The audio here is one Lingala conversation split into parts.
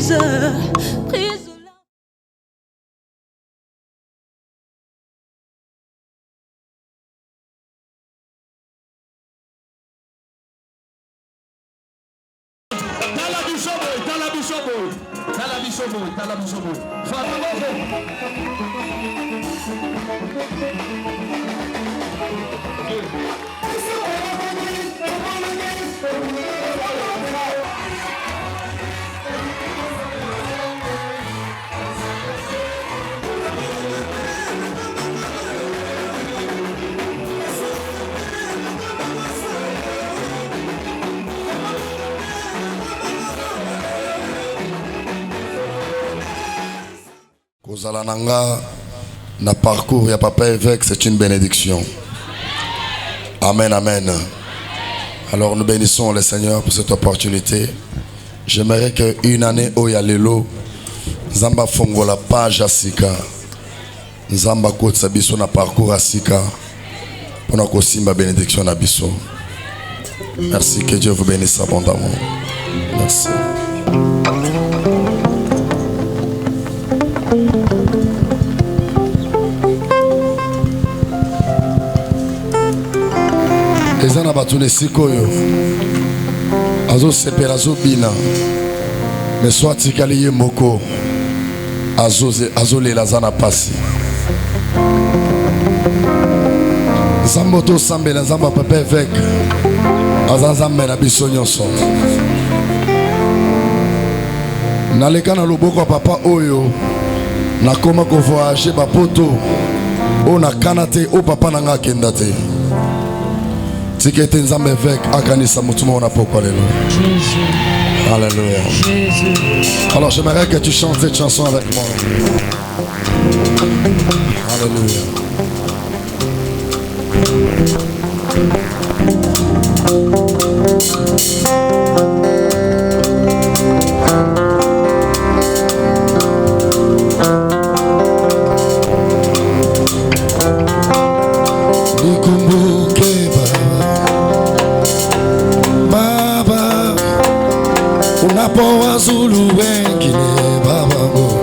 prise. Kozalananga na parcours ya papa évêque, c'est une bénédiction. Amen, amen. Alors nous bénissons le Seigneur pour cette opportunité. J'aimerais qu'une année au Yalelo, Zamba Fongo la page à Sika, Zamba Kote Sabiso na parcours à Sika, pour notre simba bénédiction à Bisso. Merci, que Dieu vous bénisse abondamment. Merci. Ezana batune sikoyo azo sepela azo bina mais soit tikali ye moko azo lela zana pasi Zamboto sambela zamba papa évêque azazambe na biso nyonso naleka na loboko papa oyo nakoma ko voyager bapoto o nakana te o papa nanga kenda te Tikete nzambe évêque akanisa mutuma ona pokwa lelo. Jésus. Alléluia. Jésus. Alors j'aimerais que tu chantes cette chanson avec moi. Alléluia. Zulu wengine babango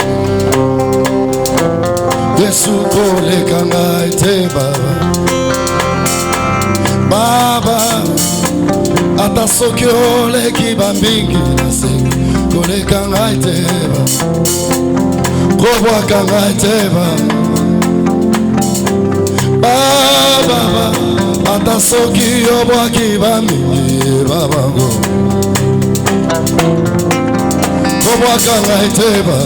Yesu kole kanga ite baba Baba ata soki ole kibambingi nase kole kanga ite baba Kobwa kanga ite baba ata soki obwa kibambingi babango Kobwakanga eteba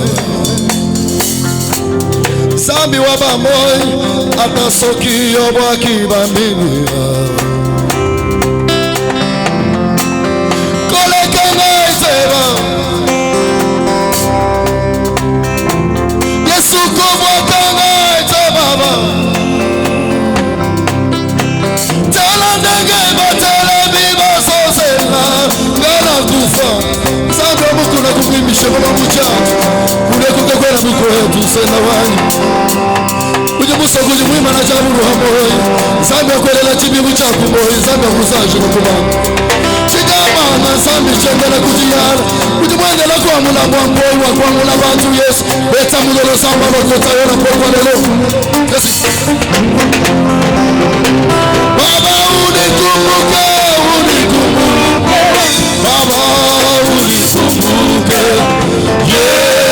Zambi waba moi ata soki obwaki bambini Kolekanga eteba Yesu kobwakanga eteba Talandenge batele biba sosela Gana kufa Mukuna kukuimisha mama mchana Kuleko kakwela miko yetu sena wani Ujibusa kujimwima na jamuru hamoi Zambi akwelela chibi mchaku moi Zambi akusaji kukumana Chigama na zambi chendela kujiyala Ujimwendela kwa muna mwamboi wa kwa muna watu yesu Beta mudolo samba lokota yona kwa lelo Yes Baba unikumbuke Baba unikumbuke Yesu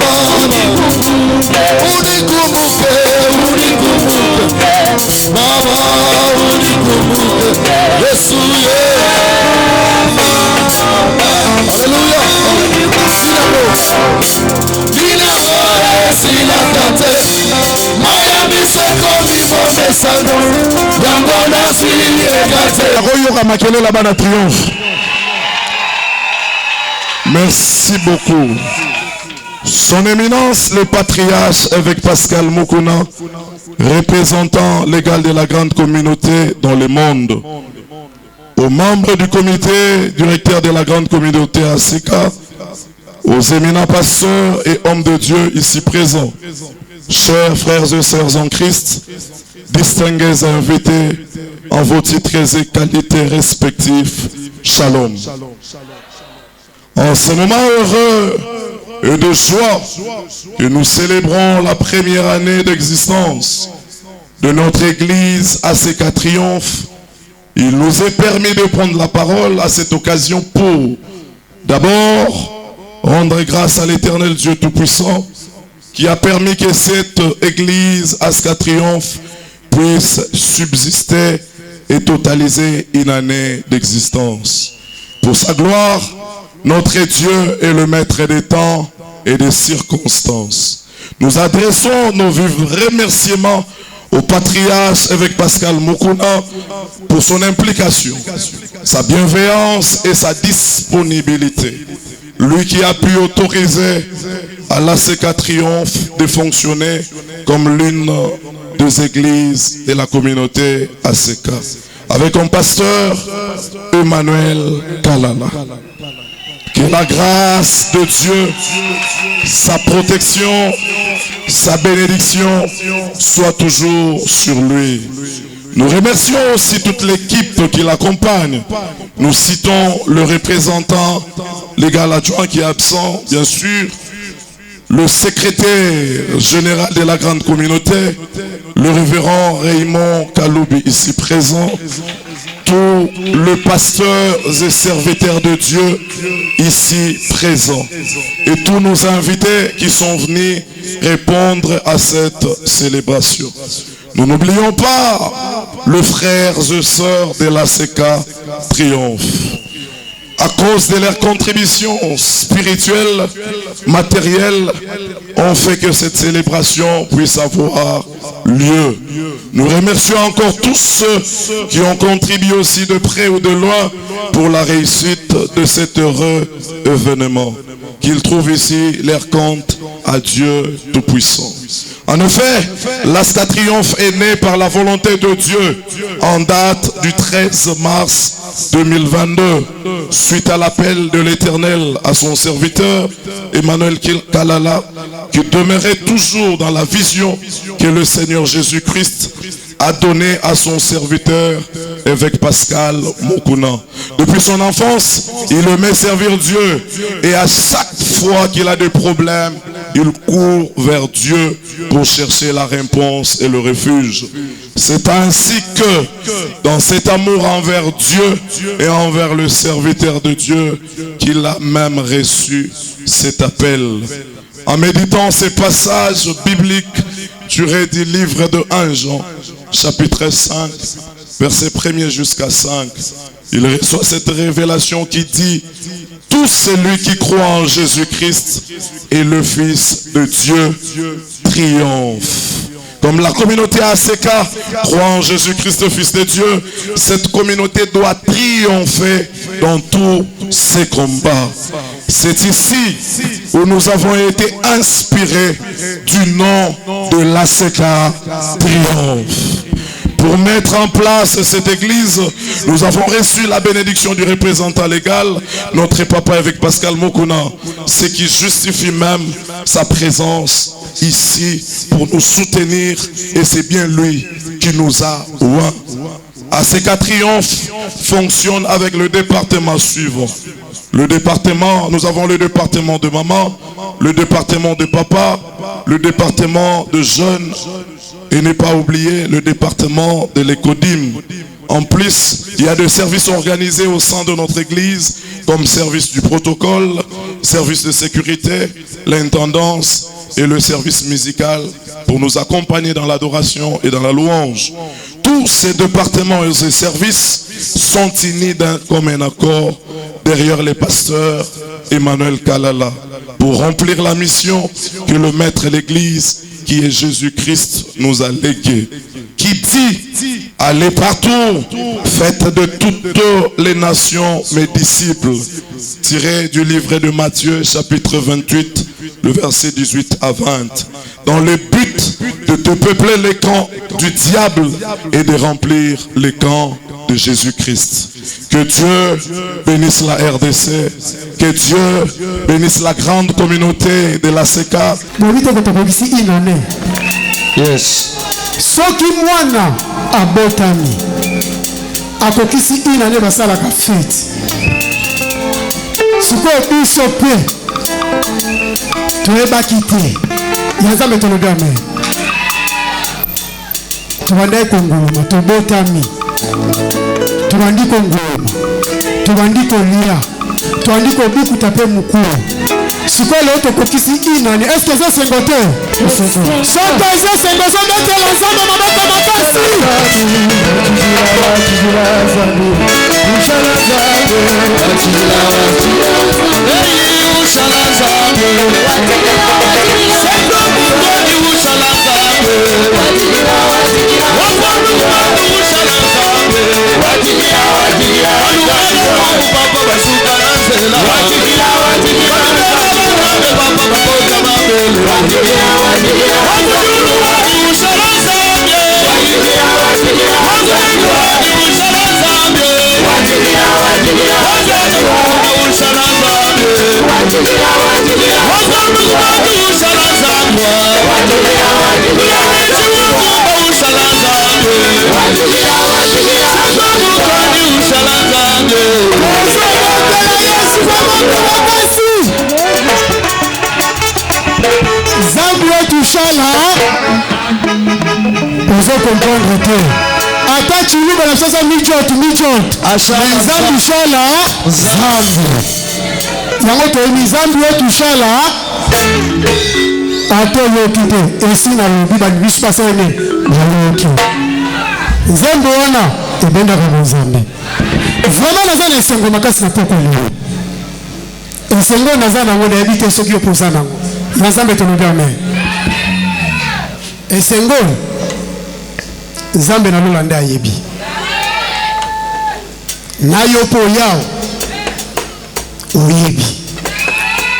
Baba unikumbuke Baba unikumbuke Yesu Alléluia Sina kate Maya miseko mibome sano Yangona siye kate Akoyoka makele la bana triomphe. Merci beaucoup. Son éminence le patriarche évêque Pascal Mukuna, représentant légal de la grande communauté dans le monde. Aux membres du comité directeur de la grande communauté à Sika, aux éminents pasteurs et hommes de Dieu ici présents, chers frères et sœurs en Christ, distingués et invités en vos titres et qualités respectifs, Shalom. En ce moment heureux et de joie que nous célébrons la première année d'existence de notre église ACK Triomphe, il nous est permis de prendre la parole à cette occasion pour d'abord rendre grâce à l'Éternel Dieu Tout-Puissant qui a permis que cette église ACK Triomphe puisse subsister et totaliser une année d'existence. Pour sa gloire, notre Dieu est le maître des temps et des circonstances. Nous adressons nos vifs remerciements au patriarche évêque Pascal Mukuna pour son implication, sa bienveillance et sa disponibilité. Lui qui a pu autoriser à l'ACK Triomphe de fonctionner comme l'une des églises de la communauté ACK. Avec un pasteur, Emmanuel Kalala. Que la grâce de Dieu, sa protection, sa bénédiction soit toujours sur lui. Nous remercions aussi toute l'équipe qui l'accompagne. Nous citons le représentant légal adjoint qui est absent, bien sûr, le secrétaire général de la grande communauté, le révérend Raymond Kaloubi ici présent, tous les pasteurs et serviteurs de Dieu ici présents et tous nos invités qui sont venus répondre à cette célébration. Nous n'oublions pas les frères et sœurs de l'ACK Triomphe. À cause de leurs contributions spirituelles, matérielles, ont fait que cette célébration puisse avoir lieu. Nous remercions encore tous ceux qui ont contribué aussi de près ou de loin pour la réussite de cet heureux événement. Qu'ils trouvent ici leur compte à Dieu Tout-Puissant. En effet, l'ACK Triomphe est né par la volonté de Dieu en date du 13 mars 2022, suite à l'appel de l'Éternel à son serviteur Emmanuel Kalala, qui demeurait toujours dans la vision que le Seigneur Jésus-Christ a donné à son serviteur évêque Pascal Mukuna. Depuis son enfance, il aimait servir Dieu et à chaque fois qu'il a des problèmes, il court vers Dieu pour chercher la réponse et le refuge. C'est ainsi que, dans cet amour envers Dieu et envers le serviteur de Dieu, qu'il a même reçu cet appel. En méditant ces passages bibliques tirés du livre de 1 Jean, chapitre 5, verset 1er jusqu'à 5, il reçoit cette révélation qui dit: tout celui qui croit en Jésus-Christ est le Fils de Dieu triomphe. Comme la communauté ACK croit en Jésus-Christ, Fils de Dieu, cette communauté doit triompher dans tous ses combats. C'est ici où nous avons été inspirés du nom de l'ACK Triomphe. Pour mettre en place cette église, nous avons reçu la bénédiction du représentant légal, notre papa évêque Pascal Mukuna, ce qui justifie même sa présence ici pour nous soutenir, et c'est bien lui qui nous a oints. ACK Triomphe fonctionne avec le département suivant. Le département, nous avons le département de maman, le département de papa, le département de jeunes, et ne pas oublier le département de l'écodim. En plus, il y a des services organisés au sein de notre église, comme service du protocole, service de sécurité, l'intendance et le service musical pour nous accompagner dans l'adoration et dans la louange. Tous ces départements et ces services sont unis d'un commun accord derrière les pasteurs Emmanuel Kalala pour remplir la mission que le maître de l'église, qui est Jésus-Christ, nous a léguée. Qui dit: allez partout, faites de toutes les nations mes disciples. Tiré du livre de Matthieu, chapitre 28, le verset 18 à 20. Dans le but de peupler les camps du diable et de remplir les camps de Jésus-Christ. Que Dieu bénisse la RDC, que Dieu bénisse la grande communauté de l'ACK. Yes. Soki mwana abotami akokisi inane basalaka fete sikoyo biso mpe toyebaki te ya nzambe tolobi amen tobandaki kongoloma tobotami tobandi kongoloma tobandi kolia tobandi kobukuta mpe mokulu sikoyo leo tokokisi inane eske eza sengo te soki eza sengo zobetela nzambe maboko makasi Zambi wetushala ozo comprendre te ata chiluba na sasa michot zambi shala zambi yango toyini zambi wetushala ata yoki te esi na lobi banibiso pasene baloki nzembo wana ebendaka bozambe vraiment naza na esengo makasi na poko leo esengo naza nango nayebi te soki opoza nango na nzambe tolobi amen esengo nzambe nalola nde ayebi na yo mpo yao oyebi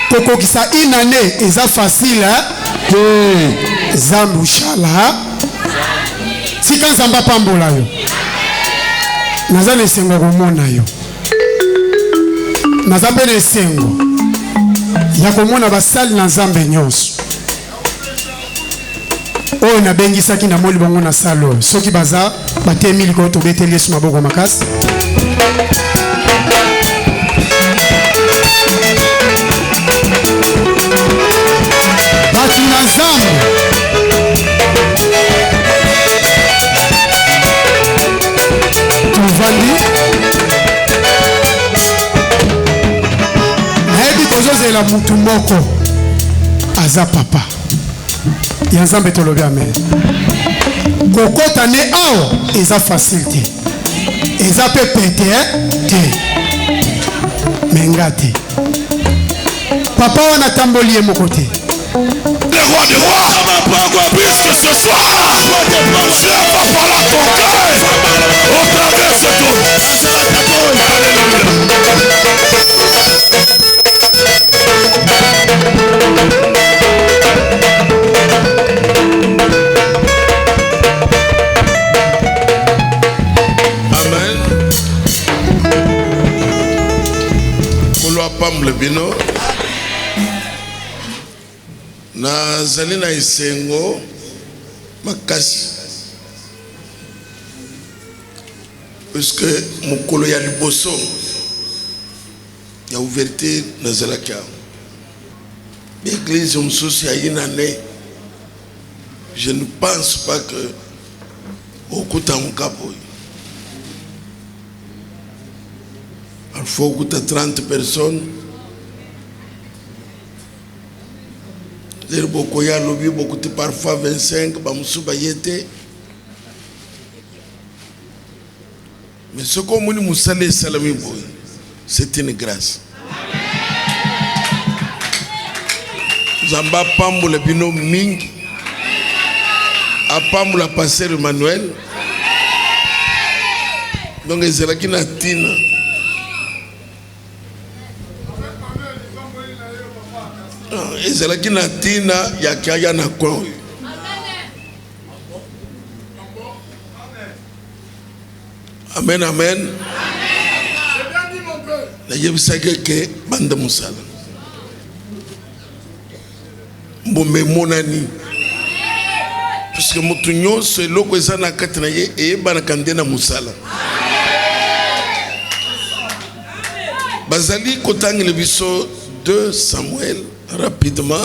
kokokisa inane eza facile te nzambe ushala tika nzambe apambola yo naza na esengo komona yo naza mpe na esengo ya komona basali na nzambe nyonso oyo nabengisaki na moli bango na sale oyo soki baza batemi likolo tobeteli yesu maboko makasi bato na nzambe tovandi nayebi kozozela mutu moko aza papa ya nzambe tolobi amen kokota ne awa eza facile te eza pe pete te menga te papa wana tamboli ye moko te Le roi des rois, puisque ce soir, Dieu va parler à ton cœur au travers de Amen. Kolo apam le bino. Na zali na esengo makasi puisque mokolo ya liboso ya ouverture na zalaka l'église mosusu ya inane je ne pense pas que okuta mukapo il faut okuta 30 personnes. Beaucoup y a lobby, beaucoup de parfois 25, mais ce qu'on nous salé salami c'est une grâce. Zamba pambo le bino ming, a pambo la passer Emmanuel. Donc c'est là qui n'a tina. Ezalaki na tina ya kaya na kwa. Amen amen. Na yebisake ke banda musala. Mbombe monani. Puisque mutu nyonso eloko eza na kati na ye eyeba na kande na musala. Bazali Kotang le biso 2 Samuel, rapidement,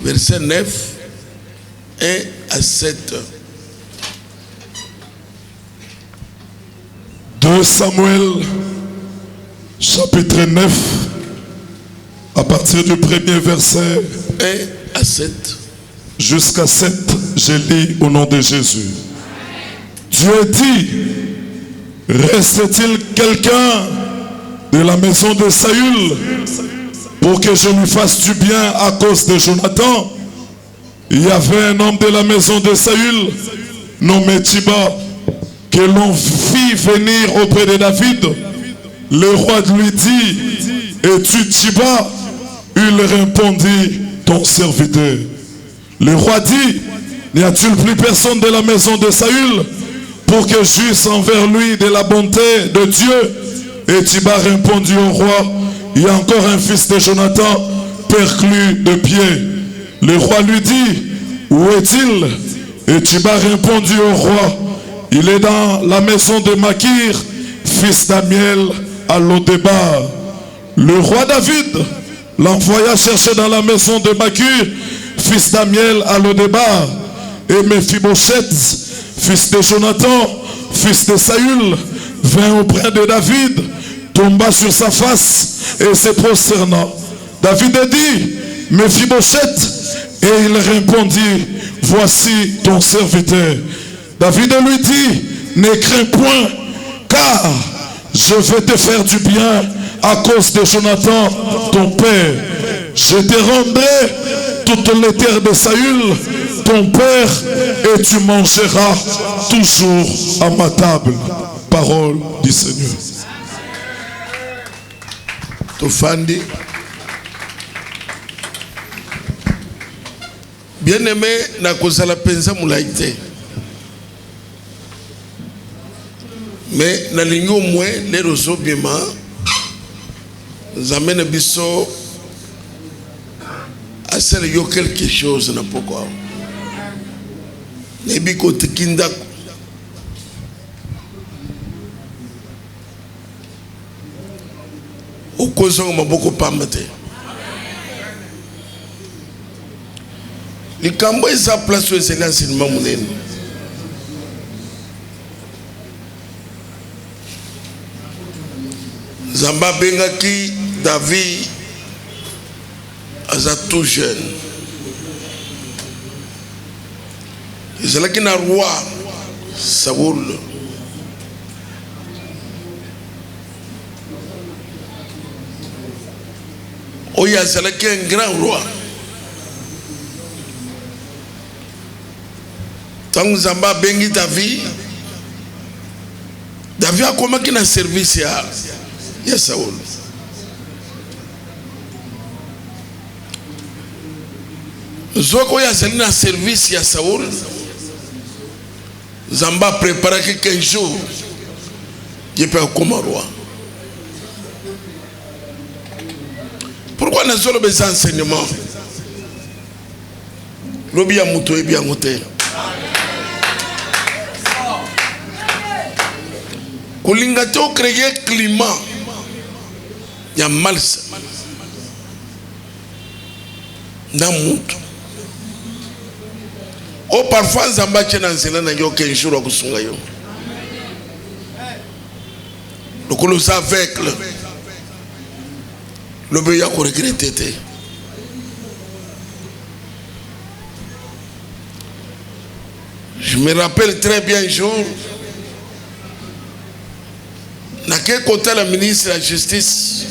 verset 9, 1 à 7. 2 Samuel, chapitre 9, à partir du premier verset 1 à 7. Jusqu'à 7, je lis au nom de Jésus. Dieu dit, reste-t-il quelqu'un de la maison de Saül pour que je lui fasse du bien à cause de Jonathan? Il y avait un homme de la maison de Saül nommé Tiba que l'on fit venir auprès de David. Le roi lui dit, es-tu Tiba? Il répondit, ton serviteur. Le roi dit, n'y a-t-il plus personne de la maison de Saül pour que j'eusse envers lui de la bonté de Dieu? Et Tiba répondit au roi, il y a encore un fils de Jonathan perclus de pied. Le roi lui dit, où est-il? Et Tiba répondit au roi, il est dans la maison de Makir, fils d'Amiel, à Lodébar. Le roi David l'envoya chercher dans la maison de Makir, fils d'Amiel, à Lodébar. Et Mephibosheth, fils de Jonathan, fils de Saül, vint auprès de David, tomba sur sa face et se prosterna. David dit, Mephibosheth, et il répondit, voici ton serviteur. David lui dit, ne crains point, car je vais te faire du bien à cause de Jonathan, ton père. Je te rendrai toutes les terres de Saül, ton père, et tu mangeras toujours à ma table. Parole du Seigneur. Tofandi. Bien-aimé, na kozala penza moulaïté. Mais na lingi au moins les roseaux bima zamene biso à celle yo quelque chose na pourquoi. Les biko tikinda okozo maboko pamate. Likambo eza place où c'est l'enseignement monene. Zamba bengaki David aza tout jeune. Ezalaki na roi Saoul. Oyo azalaki un grand roi. Tangu Zamba bengi David, David akomaki na service ya Saoul. Zoko ya zali na service ya Saoul, Zamba préparaki 15 jours, il peut comme roi. Pourquoi nous avons besoin d'enseignement? Lobi ya muto ebi ya ngote. Kulinga to créer climat ya malsa na mutu. O parfois Zamba tchena nzela na yo 15 jours akusunga yo. Lokolo sa avec le béya ko regretter. Je me rappelle très bien un jour, dans quel côté la ministre de la Justice,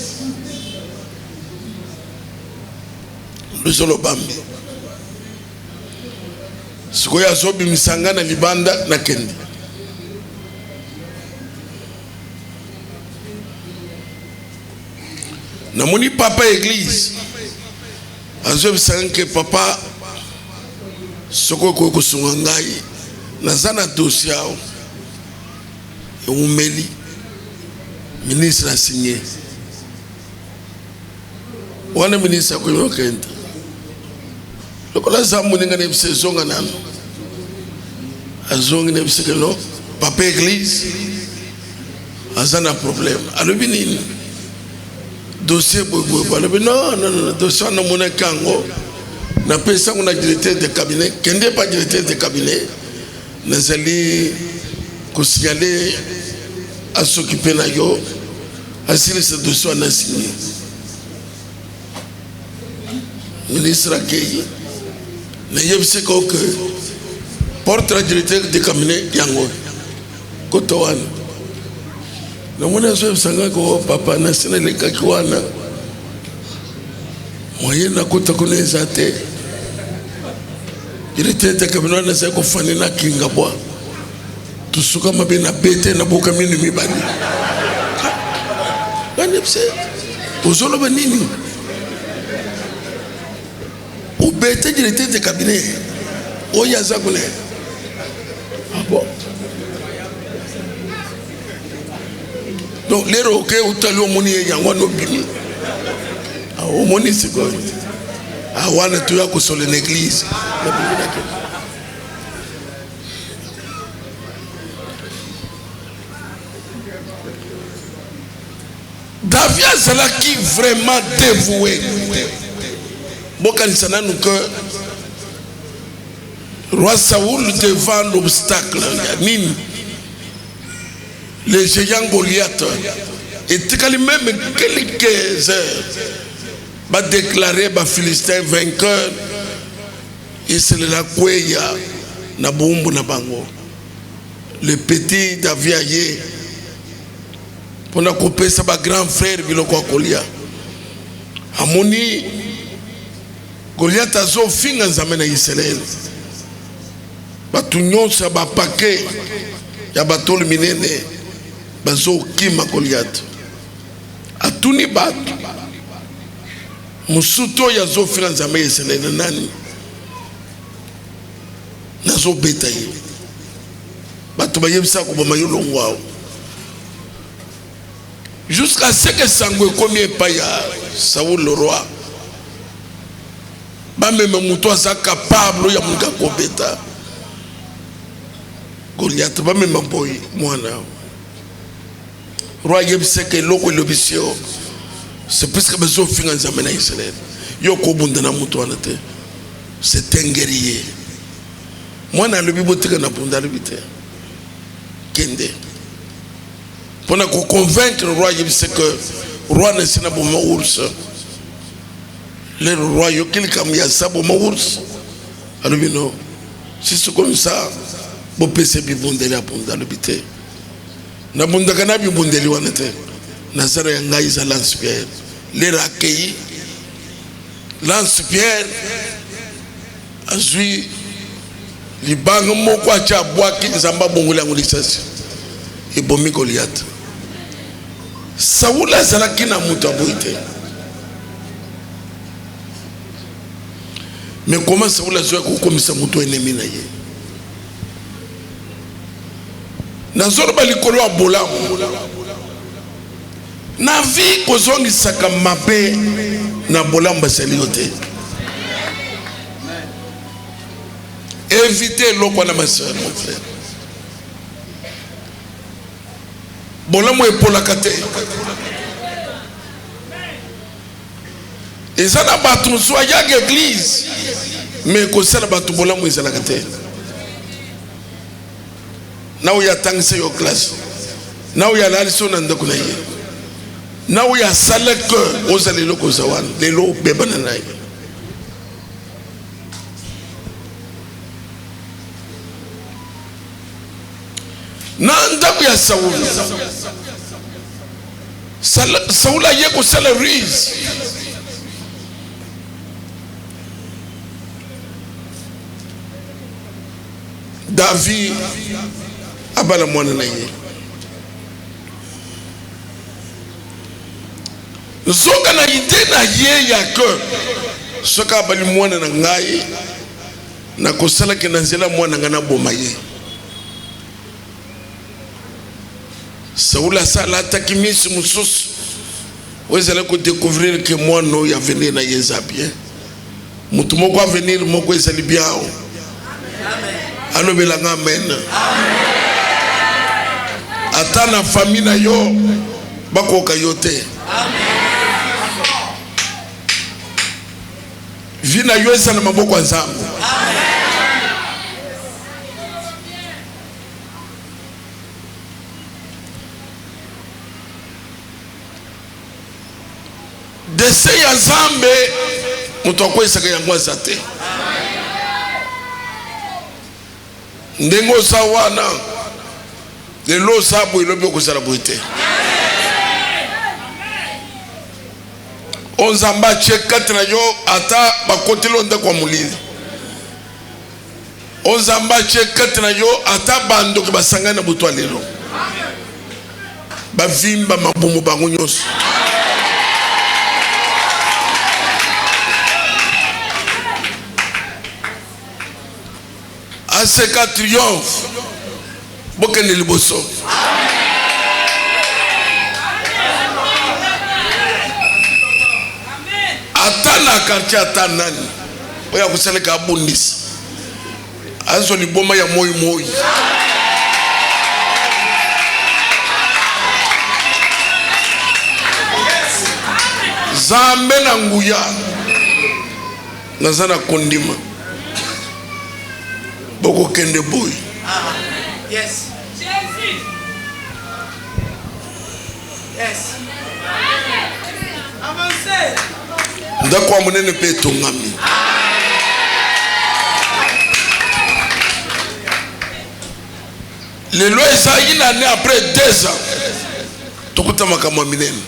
le Zolobambi, ce qu'il y a Zobi Misanga na Libanda na Kendi. Na moni papa église, Zobi Misanga que papa, ce qu'on a sungangai. Nazana dossier umeli ministre a signé wana ministre ko yokenta lokola zamu ninga ne saison nan azongi ne bisekelo papa église azana problème alobi nini dossier non dossier na mona kango na pesa on a directeur de cabinet kende pas directeur de cabinet nazali ko signaler à s'occuper na yo asili ce dossier na signé ministre akei na yebse ko que porte directeur de cabinet yango ko towana na mona zo sanga ko papa na sina le kakwana moyen na kota koneza te directeur de cabinet na sa ko fani na kinga bwa tusuka mabe na bete na boka mini mibani bani pse ozolo banini o bete directeur de cabinet o yaza kule abo donc les roquets ou talo moni yango no bimi o moni siko wana tu yako sur l'église na bimi nake David Azala qui vraiment dévoué bokanisana nous que roi Saoul devant l'obstacle nini le géant Goliath et même quelques heures va déclarer les Philistins vainqueurs et c'est la kweya na bombo na bango le petit David aye pour na couper sa grand frère biloko kolia amoni Goliath azo finga nzambe na Israël batu nyonso ba paquet ya batolo minene bazo kima Goliath atuni batu musuto ya zo finga nzambe Israël nani nazo beta ye batu bayebisa ko bama yolongwa jusqu'à ce que Sangwe combien paya Saoul le roi ba même muto sa capable ya muka kobeta Goliath ba même boy mwana roi yebse que loko lobisio c'est parce que bezo finga nzambe na Israël yo ko bunda na muto anate c'est un guerrier mwana lobi botika na bunda lobite kende pour nous convaincre le roi, il sait que le roi n'est pas bon ours. Le roi, il y a ça bon ours. Alors non, si c'est comme ça, bon PC bi bondeli à bunda le bité. Na bunda kana bi bondeli wanete. Na sara ya ngai za lance-pierre. Les raqueillis, lance-pierre, azui li bang moko acha bois ki nzamba bongola ngolisasi. Et bomi Goliath. Saoul azalaki na mutu aboite. Mais comment Saoul azalaki kokomisa mutu ennemi na ye? Nazoro balikolo ya bolamu. Na vi kozongisaka mabe na bolamu basali yo te. Évitez loko na ma soeur mon frère. Bolamu epolaka te ezala bato so ya église mais kosala bato bolamu ezalaka te na uya tangise yo classe na uya laliso na ndako na ye na uya sala que ozali loko zawana lelo bebana na ye na ndako ya Saoul Saoul a yeko sala ruse David abala mwana na ye zoka na ide na ye ya que soka abali mwana na ngai na kosala ke na nzela mwana ngana boma ye Saoul a sala takimisi mususu wezala ko découvrir que moi no ya venir na yeza bien mutu moko venir moko ezali bien amen alobela amen ata na famille na yo bakoka yo te amen Vina yoesa na maboko ya Nzambe. Dese ya Nzambe mutu akwesaka yango azate. Ndengo sa wana lelo sabo ilobi okozala boite. Onzamba chekati na yo ata bakotelo nda kwa mulili. Onzamba chekati na yo ata bando ke basanga na butu lelo. Bavimba mabumu bango nyonso. Aseka triomphe. Bokene liboso. Atana quartier atanani. Oya kuseleka abundisi. Azo ni boma ya moi moi. Zambe na nguya. Nazana kondima. Boko kende boy. Yes. Yes. Avancez. Ndakwa munene pe tongami. Les lois ça une année après 2 ans. Tokuta makamwa minene.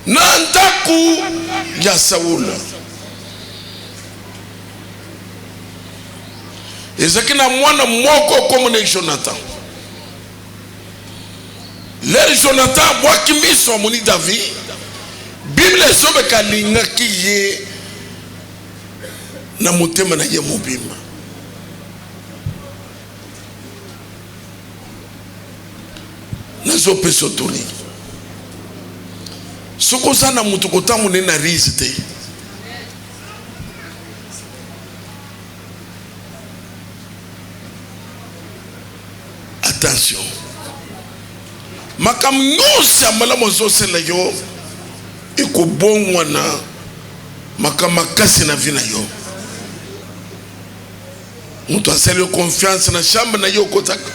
Nandaku ya Saula. Ezekina mwana moko comme Jonathan. L'ère Jonathan wakimiso moni David. Bible sobe kalinga kiye na motema na ye mobima. Nazo peso toni. Soko sana mutu kotamu nena rizite. Attention. Makam nyonsi amala mozosela yo ekobongwa na makamakasi na vi na yo. Mutu asali yo confiance na shamba na yo kotaka.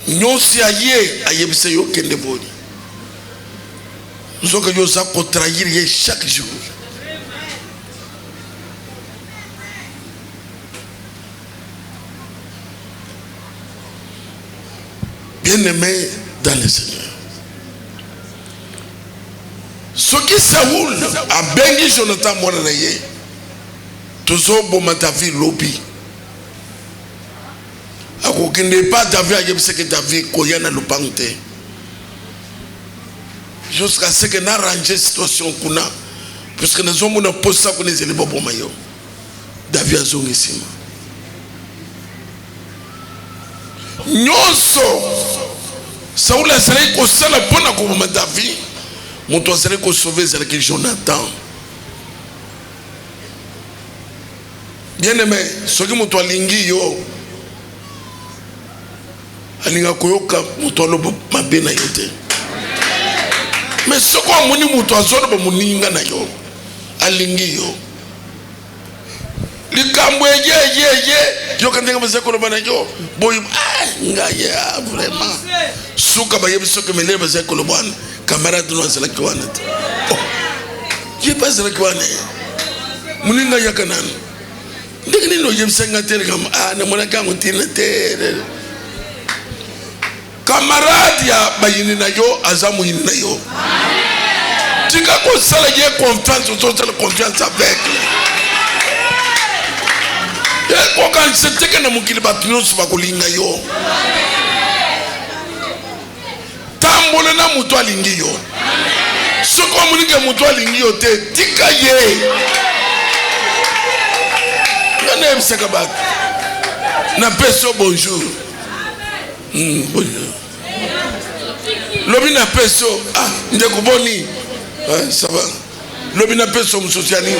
Nyonsi aye ayebise yo kende boni. Nzoka yo za ko trahir ye chaque jour. Bien-aimé dans le Seigneur. Ce qui Saoul a béni Jonathan mwana na ye. Tozo boma David lobi. Ako kende pas David a yebise que David koyana lupante. Jusqu'à ce que na arrangé situation kuna. Parce que nous avons posé ça qu'on est élevés pour mayo. David a zongi sima. Nyonso Saoul a salé ko sala pona ko ma David. Moto a salé ko sauver avec Jonathan. Bien-aimé, ce qui moto alingi yo alinga koyoka moto alobo mabe na yo te. Mais ce qu'on moni moto azolo ba moninga na yo alingi yo. Likambo ye yo kandenga base ko bana yo boy nga ya vraiment suka ba yebiso ke mele base ko bana camarade no azala ki wana te. Je pas azala ki wana moninga ya kanana ndenge no yebisa ngatere kam na mona kango tina te. Camarade ya bayini na yo azamu yini na yo. Tika ko sala ye confiance total confiance avec. Ko kan seteke na mukili batino suba kulinga yo. Tambola na mutu alingi yo. Soko muninge mutu alingi yo te tika ye. Ngane mseka bak. Na peso bonjour. Bonjour. Lobi na peso ndeko boni. Ça va. Lobi na peso msociani.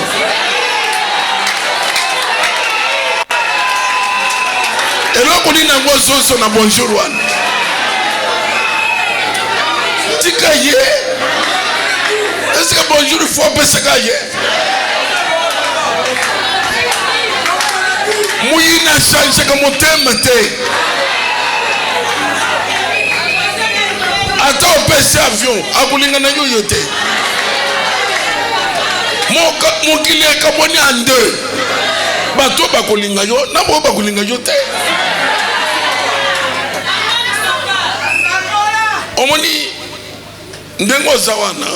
Et là, on dit na bonjour wana. tika ye. Est-ce que bonjour il faut appeler ye? Mouina change comme mon thème te. Attends pèse avion, akulinga na yo te. Mon kilia kaboni en deux. Bato bakolinga yo, na bo bakolinga yo te. Omoni ndengo zawana.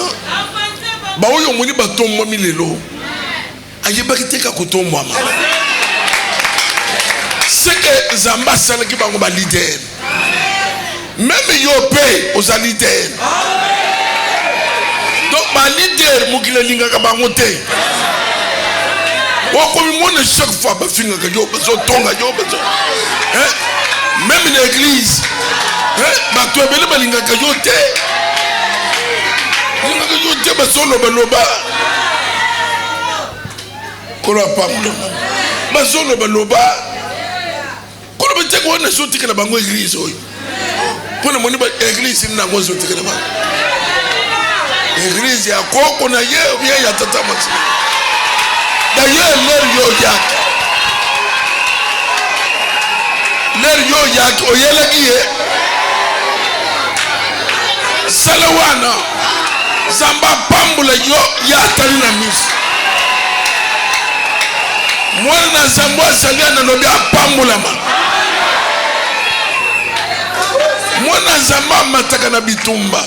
Ba oyo moni batombo milelo. Ayebaki teka kotombo mama. C'est que Zamba sala ki bango ba leader. Même yo paye aux leaders. Donc ba leader mukile linga ka bango te. Wakomi mona chaque fois ba finga ka yo bezo tonga yo bezo. Même l'église. Ba to ebele ba linga ka yo te. Linga ka yo te ba solo ba loba. Kola pamlo. Ba solo ba loba. Kola ba teko na so tikela bango église oyo. Pona moni ba église na ngo so tikela bango. Église ya koko na ye bien ya tata masi. D'ailleurs leur yo yak. Leur yo yak oyela kiye. Salawana. Zamba pambula yo ya tali na mis. Mwana zambwa salia na lobi apambula ma. Mwana zamba mataka na bitumba.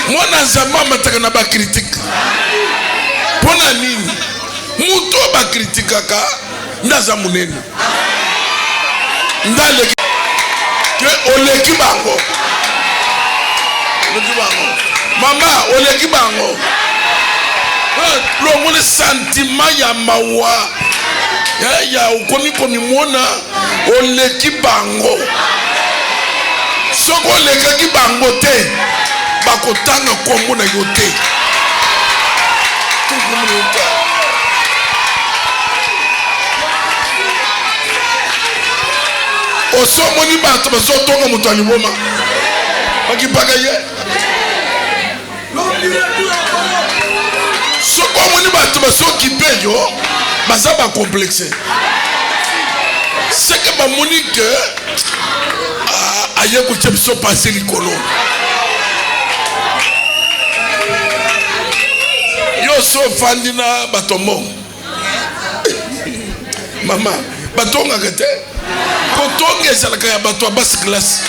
Mwana zamba mataka na ba critique. Pona nini? Muto ba critique ka ndaza munene. Ndale ke oleki bango. Oleki bango. Mama oleki bango. L'homme le sentiment ya mawa. Ya ukomi mona oleki bango. Soko oleki bango te. Bakotanga kombo na yote. Osomoni bato baso tonga mutu aliboma. Bakipaka ye. Soko moni bato baso kipe yo. Baza ba complexe. C'est que ba moni que aye ko tshepso passer likolo. Yo so fandina batombo. Mama, batonga kete. Kotonga esalaka ya bato bas classe.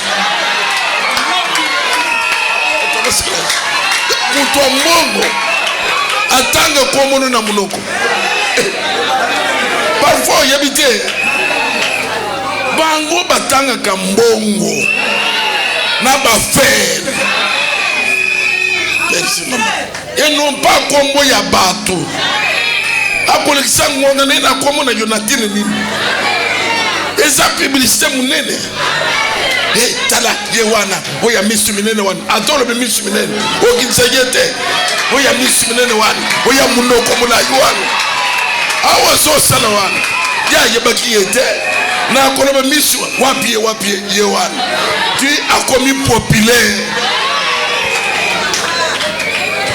Bas classe. Mutu mongo atanga komono na munoko. Parfois yabite bango batanga kambongo na ba fer. Merci maman. Et non pas kombo ya bato. Akolekisa ngonga na komo na Jonathan ni. Eza publicité munene. Tala yewana oya misu minene wana atolo be misu minene okinsayete oya misu minene wana oya munoko mula yuwana awa so sala wana ya yebaki yete na kono be misu wapi yewana tu akomi populaire.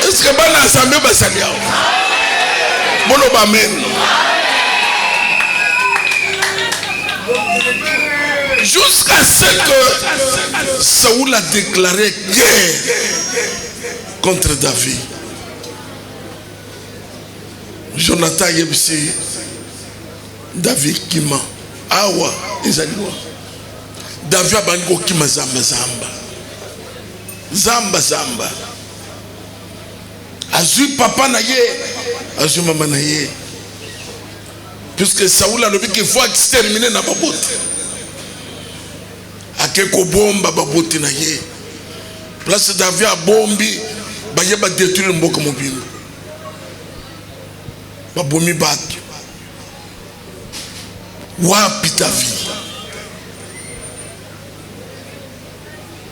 Est-ce que bana assemblée basali yao bono ba men jusqu'à ce que Saoul a déclaré guerre contre David. Jonathan yebisi David kima awa ezaliwa David abango kima zamba azui papa na ye azui mama na ye, puisque Saoul a dit qu'il faut exterminer na babote akeko bomba babote na ye place David a bombi baye ba détruire mboka mobile babomi bato wapi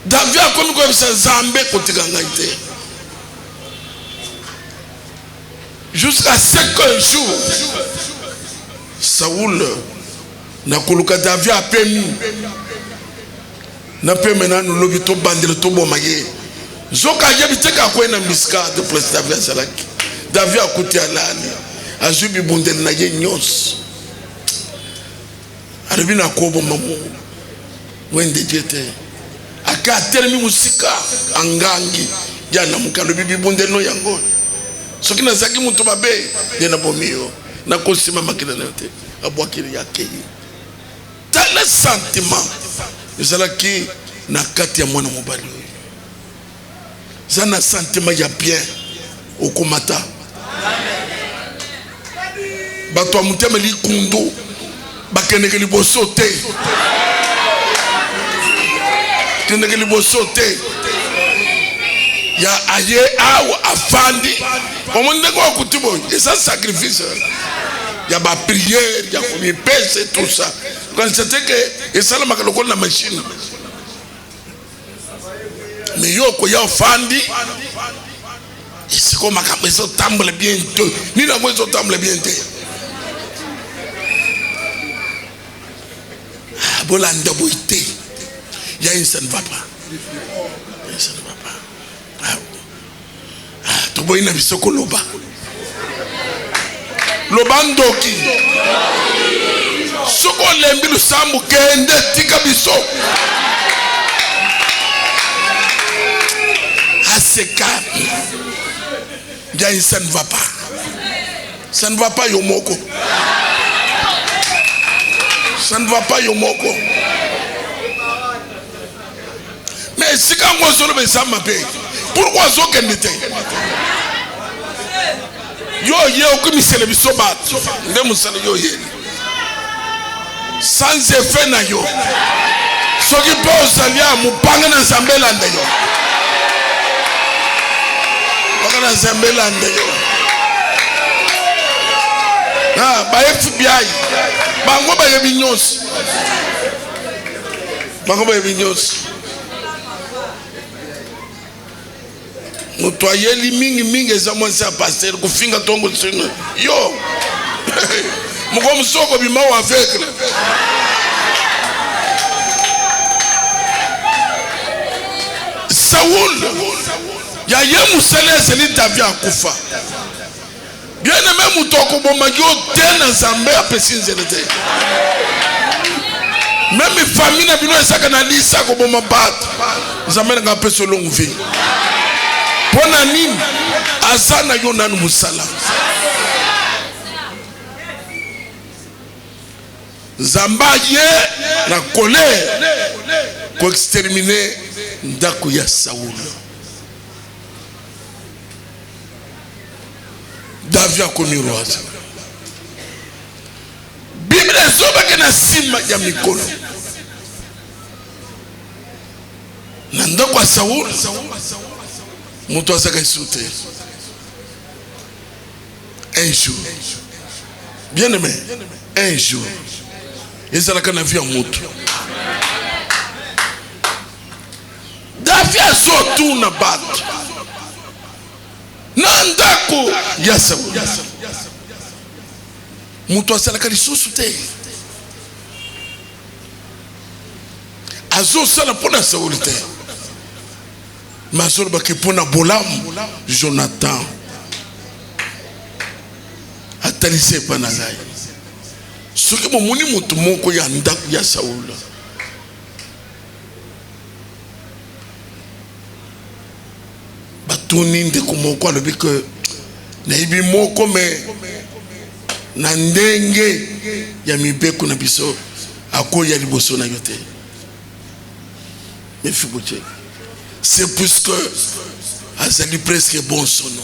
David a komi ko sa zambe kotika ngai te jusqu'à ce qu'un jour Saoul na koluka David a permis na pe maintenant nous lobi to bandele to bomaye Zoka yabiteka kwena miska de place David Salaki. David a côté alali. Azubi bundel na ye nyos. Arabina kobo mamu. Wende jete. Aka termi musika angangi. Jana mukalo bibi bundel no yango. Sokina zaki muntu babe yena bomio. Na kosima makina yote. Abwakiri yake. Tala sentiment. Salaki na kati ya mwana mobali. Zana sentiment ya bien okomata. Bato amutema li kundo bakendeke liboso te. Kendeke liboso te. Ya aye awa afandi. Omonde kwa kutubo. Et ça sacrifice. Ya ba prière, ya komi pèse et tout ça. Quand c'était que et ça la makaloko na machine. Mais yo ko ya ofandi. C'est comme un maison tamble bientôt. Ni la maison tamble bientôt. Bolanda boité. Il y a une ça ne va pas. Ça ne va pas. Tu vois une bisoko loba. Lobandoki. Soko lembi lu sambu kende tika biso. Assez calme. Ça ne va pas. Ça ne va pas Yomoko. Ça ne va pas Yomoko. Mais si quand on se le ça m'a payé. Pourquoi ça qu'elle n'était? Yo ye comme c'est le bisobat. Ndem sala yo ye. Sans effet na yo. Ce qui pose alia mupanga na zambela ndayo. Wakana zambela ndayo. Ah, ba FBI. Bango ba yebinyos. Bango ba yebinyos. Mutoyeli mingi ezamwa sa pasteur kufinga tongo tsinga. Yo. Muko msoko bima wa avec. Saoul. Ya yemu sele seli David akufa. Bien aimé mutoko bomba yo tena zambe apesinzelete. Même famille na bino esaka na lisa ko bomba bat. Zambe nga peso longue vie. Pona nini azana yo nanu musala. Zamba ye na colère ko exterminer ndako ya Saoul. David a commis roi. Bible zoba ke na sima ya mikolo. Na ndako ya Saoul. Muto asaka isute. Un jour. Bien aimé. Un jour. Ezalaka na vie en mutu. David azotu na bato. Nandako ya Saoul. Mutu asalaka lisusu te. Azo sala pona Saoul te. Mazol baki pona bolam Jonathan. Atalise panazai. Soki mo moni mutu moko ya ndako ya Saoul. Batuni ndeko moko alobi ke na ibi moko me na ndenge ya mibeko na biso akoya liboso na yote. Mais Fiboche, c'est puisque azali presque bon son nom.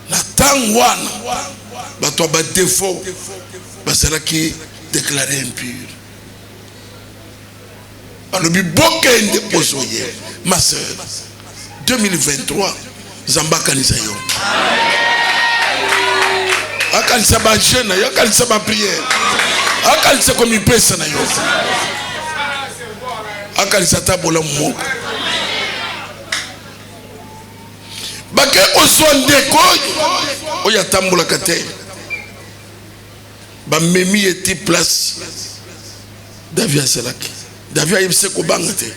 La tangwana bato ba défaut basala qui déclaré impur. Alobi bokende pozoye ma sœur 2023 Zamba kanisa yo. Akanisa ba jeune, akanisa ba prière. Akanisa comme pesa na yo. Akanisa tabola moko. Bake osonde koy oya tambola kate. Ba memi eti place David Aselaki. David ayebise ko bangate.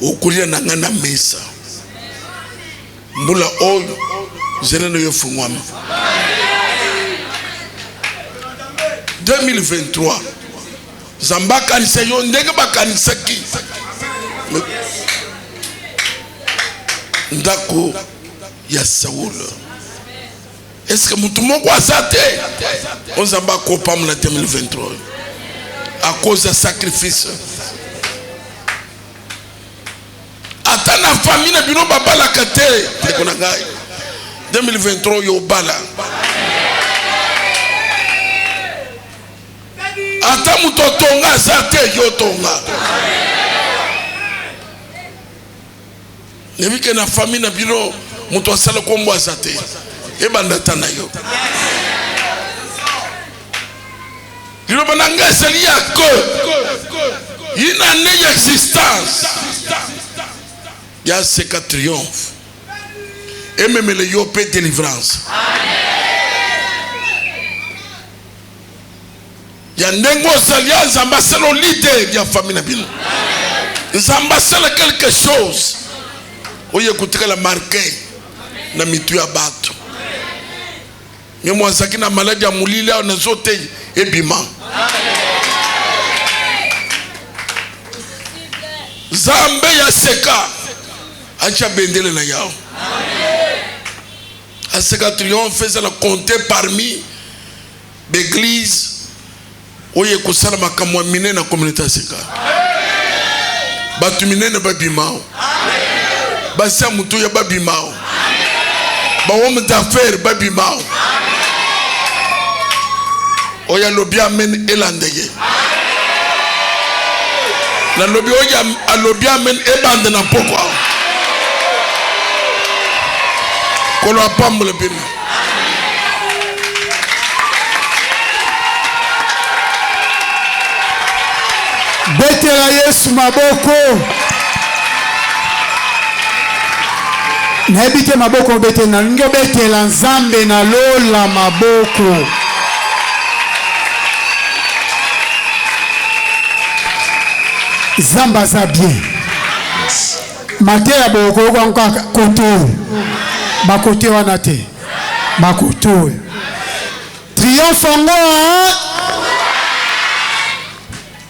okulia na ngana mesa mbula oyo zeleno yo fungwama 2023 zamba kanisa yo ndenge bakanisa ki ndako ya Saul. Est-ce que mutu moko azate on zamba kopam na 2023 à cause de sacrifice ata na famille na bino babala kate ekona ngai 2023 yo bala ata mutu tonga azate yo tonga nevike na famille na bino mutu asala kombo azate ebanda tana yo bino bananga esali ya ko une année d'existence ya seka triomphe et même le yopé délivrance ya ndengo salia nzamba selo leader ya famille na bino nzamba selo quelque chose oye kutika la marqué na mitu ya bato mais moi ça qui na maladie ya mulila na zote ebima zambe ya seka acha bendele na yao aseka triomphe faisait la compter parmi l'église oye kusala makamwa minene na communauté seka batu minene babimao basa mutu ya babimao ba homme d'affaires babimao oya lobi amen elandeye na lobi oya alobi amen ebande na poko kolo apambule bimi betela Yesu maboko naebite maboko betela nge betela nzambe na lola maboko zamba za bien mateya boko kwa koto bakote wana te bakoto triomphe ngo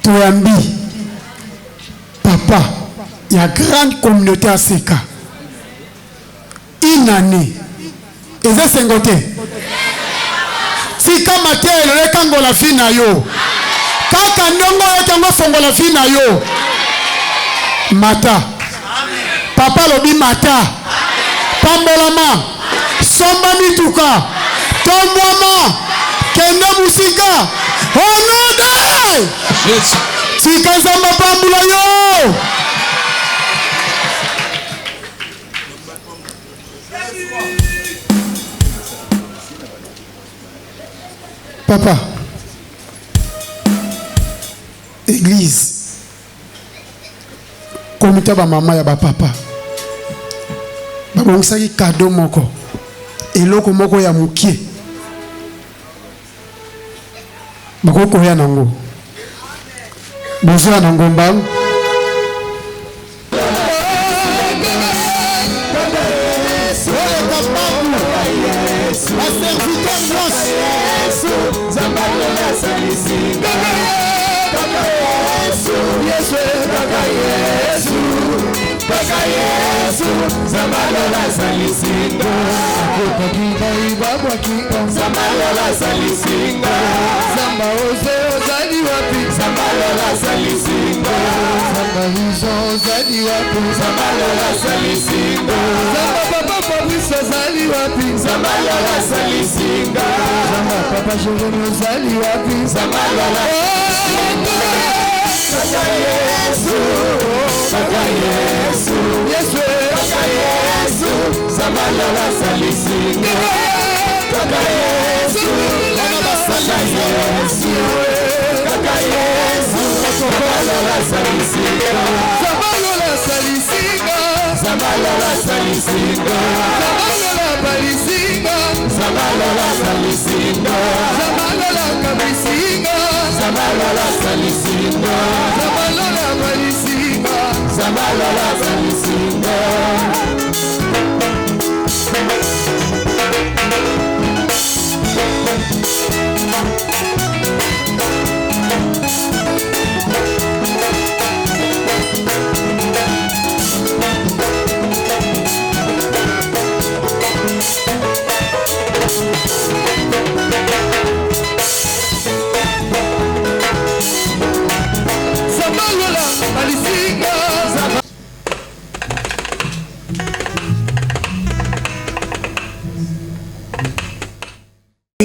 toyambi papa ya grande communauté à Seka une année eza sengote si kama te le kango la fina yo kaka ndongo yotango fongo la fina yo mata papa lobi mata pambolama somba mituka tombwama kende musika onode tika nzamba pambula yo papa église komita ba mama ya ba papa babongisaki cadeau moko eloko moko ya mukie bakokoya nango bozwa nango mbangu Zamalola salisinga Zamalola salisinga Zamba oze ozadi wapi Zamalola salisinga Zamba hizo ozadi wapi Zamalola salisinga Zamba papa Fabrice ozadi wapi Zamalola salisinga Zamba papa Jerome ozadi wapi Zamalola salisinga Kaka Yesu Kaka Yesu Yesu Kaka Yesu Zamalola salisinga Kaka Yesu Kaka Yesu Kaka Yesu Zamalola salisinga Zamalola salisinga Zamalola salisinga Zamalola balisinga Zamalola salisinga Zamalola kabisinga Zamalola salisinga Zamalola balisinga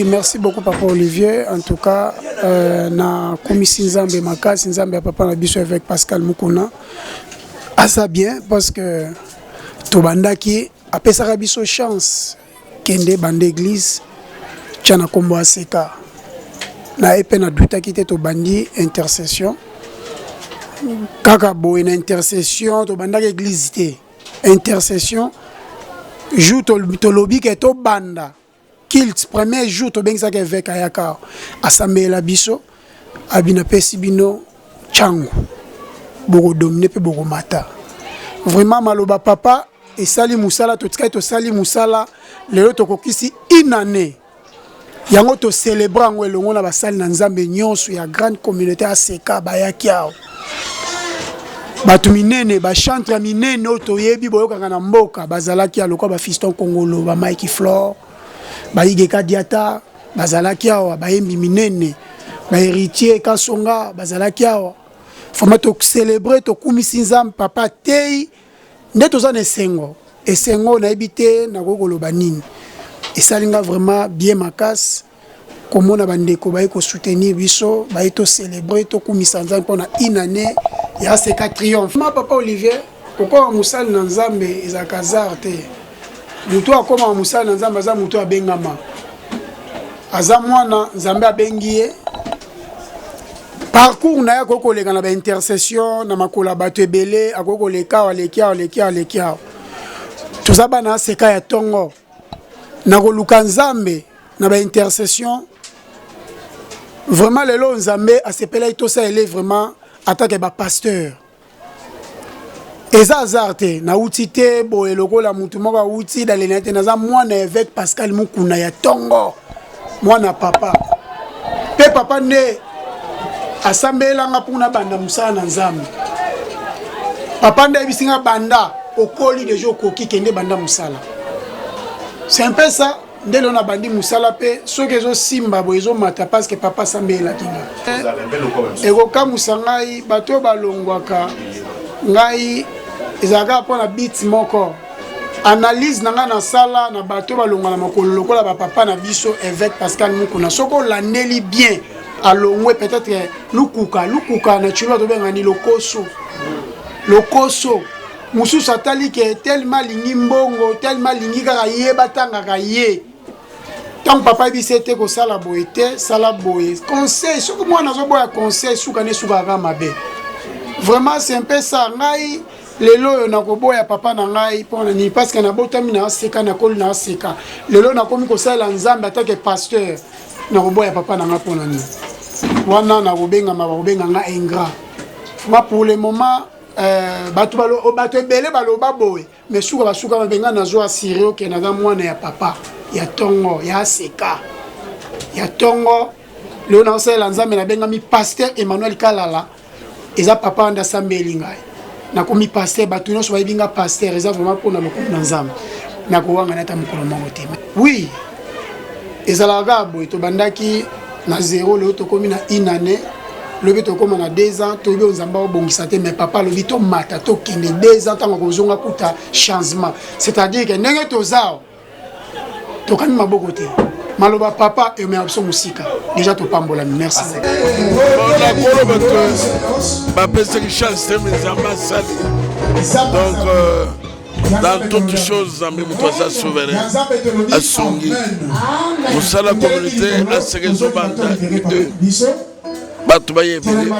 Merci beaucoup Papa Olivier. En tout cas, na commission Nzambe Makasi Nzambe Papa na biso avec Pascal Mukuna. Asa bien parce que Tobandaki a pesara biso chance kende bande église tchana kombo aseka. Na epe na duta kite Tobandi intercession. Kaka boy na intercession Tobandaki église te. Intercession joue tolobi ke to banda. Kilt premier jour to bengi saka avec ayaka assemblée la biso abina pesi bino changu boko dominer pe boko mata vraiment maloba papa et sali musala to tika to sali musala lelo to kokisi inane yango to célébrer ngo elongo na basali na Nzambe nyonso ya grande communauté aseka bayakiao batu minene ba chantre minene oto yebi boyoka na mboka bazalaki aloko ba fiston Kongolo ba Mike Flore Baïgeka Diata, Bazalaki awa, Baïmbi Minene, Baïritier Kasonga, Bazalaki awa. Faut to célébrer to kumisinzam papa tei, neto za nesengo. Et sengo na ebité na gogolo banine. Et ça linga vraiment bien makas. Comme on a bandeko baï ko soutenir biso, baï to célébrer to kumisinzam pendant une année. Il y a ces 4 triomphes. Ma papa Olivier, pourquoi Moussal Nanzambe Izakazarte? Mutu akoma musala na Nzambe aza mutu abengama aza mwana Nzambe abengiye parcours na ya koko leka na ba intercession na makola bato ebele akoko leka walekia tozaba na seka ya tongo na koluka Nzambe na ba intercession vraiment lelo Nzambe asepela itosa ele vraiment attaque ba pasteur. Eza azarte na utite bo eloko la mutu moka uti dalenete naza mwana avec Pascal Mukuna ya tongo mwana papa pe papa ne asambela nga puna banda musala na Nzambe papa nde bisinga banda okoli de jour koki kende banda musala c'est un peu ça ndelo na bandi musala pe soki ezo simba bo ezo mata parce que papa sambela kinga eko kamusangai bato balongwaka ngai ezaka pona beat moko analyse nanga na sala na bato balonga na makolo lokola ba papa na biso avec Pascal Mukuna soko landeli bien alongwe peut-être lukuka na chino to benga ni lokoso musu satali ke tellement lingi mbongo tellement lingi kaka ye batanga ka ye tant papa bisete ko sala boete sala boye conseil soko mwana zo boya conseil suka ne suka ka mabe vraiment c'est un peu ça ngai lelo na koboya papa na ngai pona ni parce que na botami na seka na koli na seka lelo na komi ko sala Nzambe atake pasteur na koboya papa na ngai pona ni wana na kobenga nga ingrat moi pour le moment bato ebele baloba boye mais suka babenga na zo asiré ke na mwana ya papa ya tongo ya seka ya tongo lelo na sala Nzambe na benga mi pasteur Emmanuel Kalala eza papa anda sambeli ngai na komi pasteur bato nyonso bayebinga pasteur eza vraiment pour na lokumu na Nzambe na kowanga na ta mokolo mongo te oui ezalaka boye tobandaki na 0 leo tokomi na une année lobi tokoma na 2 ans toyebi Nzambe obongisa te mais papa lobi to mata to kende 2 ans tango kozonga kuta changement c'est-à-dire que ndenge tozao tokani maboko te maloba papa et mais abso musika déjà to pambola merci donc dans toutes choses Nzambe mutu aza souverain asungi mosala communauté asekezo banda bato bayebele